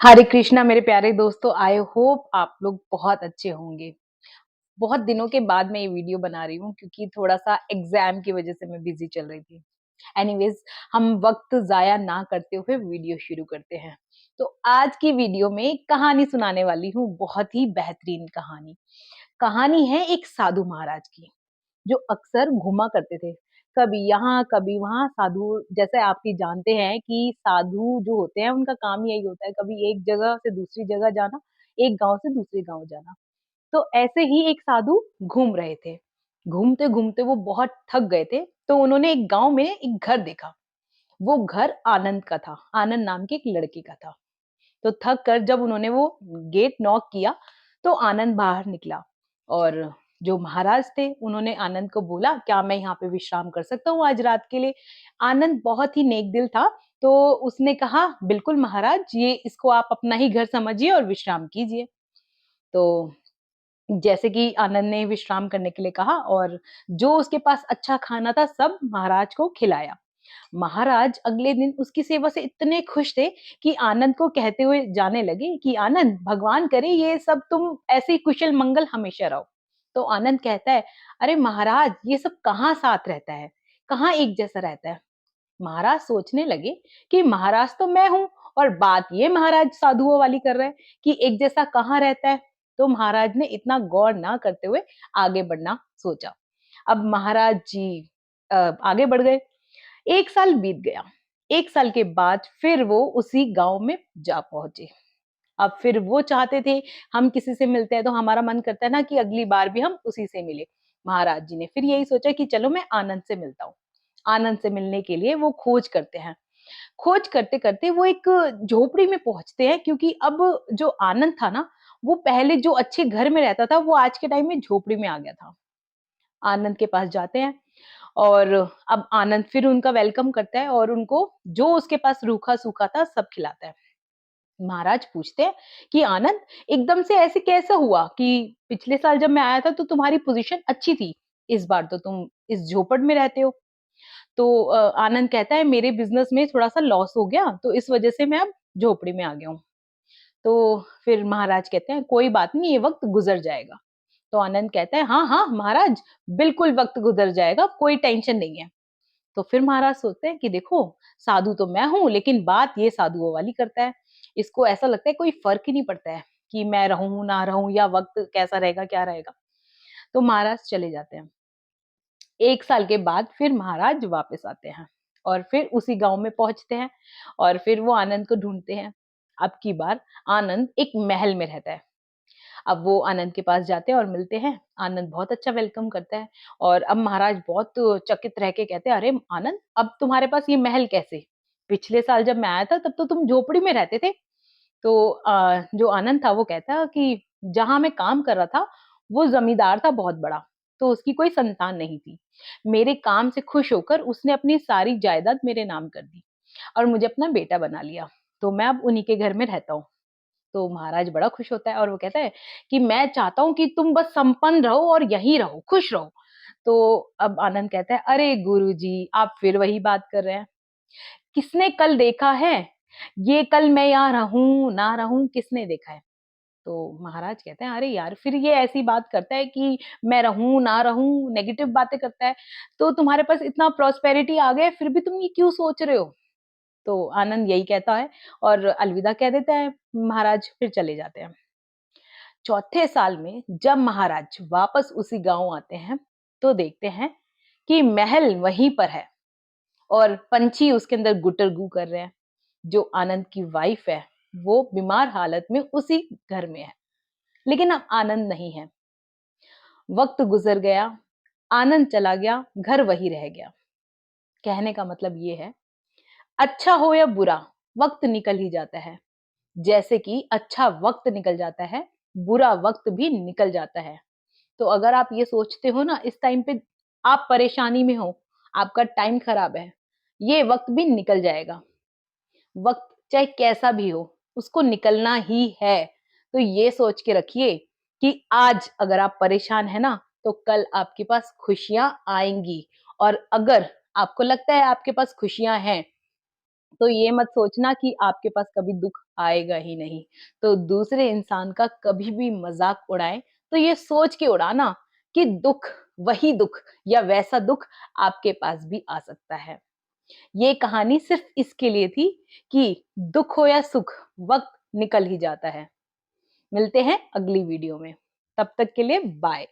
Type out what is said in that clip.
हरे कृष्णा मेरे प्यारे दोस्तों, आई होप आप लोग बहुत अच्छे होंगे। बहुत दिनों के बाद मैं ये वीडियो बना रही हूँ क्योंकि थोड़ा-सा एग्ज़ाम की वज़ह से मैं बिज़ी चल रही थी। एनीवेज़ हम वक़्त ज़ाया ना करते हुए वीडियो शुरू करते हैं। तो आज की वीडियो में एक कहानी सुनाने वाली हूँ, बहुत ही बेहतरीन कहानी। कहानी है एक साधु महाराज की। जो अक्सर घूमा करते थे। कभी यहाँ, कभी वहाँ साधु जैसे आप भी जानते हैं कि साधु जो होते हैं उनका काम ही यही होता है, कभी एक जगह से दूसरी जगह जाना, एक गाँव से दूसरे गाँव जाना। तो ऐसे ही एक साधु घूम रहे थे। घूमते-घूमते वो बहुत थक गए थे, तो उन्होंने एक गाँव में एक घर देखा। वो घर आनंद का था, आनंद नाम के एक लड़के का था। तो थक कर जब उन्होंने वो गेट नॉक किया, तो आनंद बाहर निकला और जो महाराज थे, उन्होंने आनंद को बोला, "क्या मैं यहाँ पे विश्राम कर सकता हूँ आज रात के लिए?" आनंद बहुत ही नेक दिल था, तो उसने कहा, "बिल्कुल महाराज, ये इसको आप अपना ही घर समझिए और विश्राम कीजिए।" तो जैसे कि आनंद ने विश्राम करने के लिए कहा और जो उसके पास अच्छा खाना था, सब महाराज को खिलाया। महाराज अगले दिन उसकी सेवा से इतने खुश थे कि आनंद को कहते हुए जाने लगे कि आनंद भगवान करे ये सब तुम ऐसे ही कुशल मंगल हमेशा रहो। तो आनंद कहता है, अरे महाराज ये सब कहाँ साथ रहता है, कहाँ एक जैसा रहता है। महाराज सोचने लगे कि महाराज तो मैं हूँ और बात ये महाराज साधुओं वाली कर रहे हैं कि एक जैसा कहाँ रहता है। तो महाराज ने इतना गौर ना करते हुए आगे बढ़ना सोचा। अब महाराज जी आगे बढ़ गए। 1 साल बीत गया। 1 साल के बाद फिर वो उसी गाँव में जा पहुँचे। अब फिर वो चाहते थे हम किसी से मिलते हैं तो हमारा मन करता है ना कि अगली बार भी हम उसी से मिलें। महाराज जी ने फिर यही सोचा कि चलो मैं आनंद से मिलता हूँ। आनंद से मिलने के लिए वो खोज करते हैं। खोज करते-करते वो एक झोपड़ी में पहुँचते हैं क्योंकि अब जो आनंद था ना, वो पहले जो अच्छे घर में रहता था, वो आज के टाइम में झोपड़ी में आ गया था। आनंद के पास जाते हैं और अब आनंद फिर उनका वेलकम करता है और उनको जो उसके पास रूखा-सूखा था सब खिलाता है। महाराज पूछते हैं कि आनंद एकदम से ऐसे कैसे हुआ कि पिछले साल जब मैं आया था तो तुम्हारी पोज़ीशन अच्छी थी, इस बार तो तुम इस झोपड़ में रहते हो। तो आनंद कहता है मेरे बिज़नेस में थोड़ा-सा लॉस हो गया तो इस वज़ह से मैं अब झोपड़ी में आ गया हूँ। तो फिर महाराज कहते हैं कोई बात नहीं ये वक़्त गुज़र जाएगा। तो आनंद कहता है हाँ, हाँ महाराज बिल्कुल वक़्त गुज़र जाएगा, कोई टेंशन नहीं है। तो फिर महाराज सोचते हैं कि देखो साधु तो मैं हूँ लेकिन बात ये साधुओं वाली करता है। इसको ऐसा लगता है कोई फ़र्क ही नहीं पड़ता है कि मैं रहूँ, ना रहूँ या वक़्त कैसा रहेगा, क्या रहेगा। तो महाराज चले जाते हैं। 1 साल के बाद फिर महाराज वापस आते हैं और फिर उसी गाँव में पहुँचते हैं और फिर वो आनंद को ढूँढते हैं। अब की बार आनंद एक महल में रहता है। अब वो आनंद के पास जाते हैं और मिलते हैं। आनंद बहुत अच्छा वेलकम करता है और अब महाराज बहुत चकित रह के कहते हैं, "अरे आनंद, अब तुम्हारे पास ये महल कैसे? पिछले साल जब मैं आया था तब तो तुम झोपड़ी में रहते थे।" तो जो आनंद था वो कहता कि जहाँ मैं काम कर रहा था, वो ज़मींदार था बहुत बड़ा, तो उसकी कोई संतान नहीं थी। मेरे काम से खुश होकर उसने अपनी सारी जायदाद मेरे नाम कर दी और मुझे अपना बेटा बना लिया। तो मैं अब उन्हीं के घर में रहता हूँ। तो महाराज बड़ा खुश होता है और वो कहता है कि मैं चाहता हूँ कि तुम बस संपन्न रहो और यहीं रहो, खुश रहो। तो अब आनंद कहता है, "अरे गुरुजी, आप फिर वही बात कर रहे हैं। किसने कल देखा है? ये कल मैं यहाँ रहूँ, ना रहूँ, किसने देखा है?" तो महाराज कहते हैं, "अरे यार, फिर ये ऐसी बात करता है कि मैं रहूँ, ना रहूँ, नेगेटिव बातें करता है। तो तुम्हारे पास इतना प्रॉस्पेरिटी आ गया है, फिर भी तुम ये क्यों सोच रहे हो?" तो आनंद यही कहता है और अलविदा कह देता है। महाराज फिर चले जाते हैं। चौथे साल में जब महाराज वापस उसी गाँव आते हैं, तो देखते हैं कि महल वहीं पर है और पंछी उसके अंदर गुटर-गू कर रहे हैं। जो आनंद की वाइफ है, वो बीमार हालत में उसी घर में है, लेकिन अब आनंद नहीं है। वक़्त गुज़र गया, आनंद चला गया, घर वही रह गया। कहने का मतलब ये है, अच्छा हो या बुरा, वक़्त निकल ही जाता है। जैसे कि अच्छा वक़्त निकल जाता है, बुरा वक़्त भी निकल जाता है। तो अगर आप ये सोचते हो ना इस टाइम पे आप परेशानी में हो, आपका टाइम खराब है, ये वक़्त भी निकल जाएगा। वक़्त चाहे कैसा भी हो, उसको निकलना ही है। तो ये सोच के रखिए कि आज अगर आप परेशान हैं ना, तो कल आपके पास खुशियाँ आएँगी और अगर आपको लगता है आपके पास खुशियाँ हैं, तो ये मत सोचना कि आपके पास कभी दुःख आएगा ही नहीं। तो दूसरे इंसान का कभी भी मज़ाक उड़ाएँ, तो ये सोच के उड़ाना कि वही दुःख या वैसा दुःख आपके पास भी आ सकता है। ये कहानी सिर्फ़ इसके लिए थी कि दुःख हो या सुख, वक़्त निकल ही जाता है। मिलते हैं अगली वीडियो में। तब तक के लिए बाय।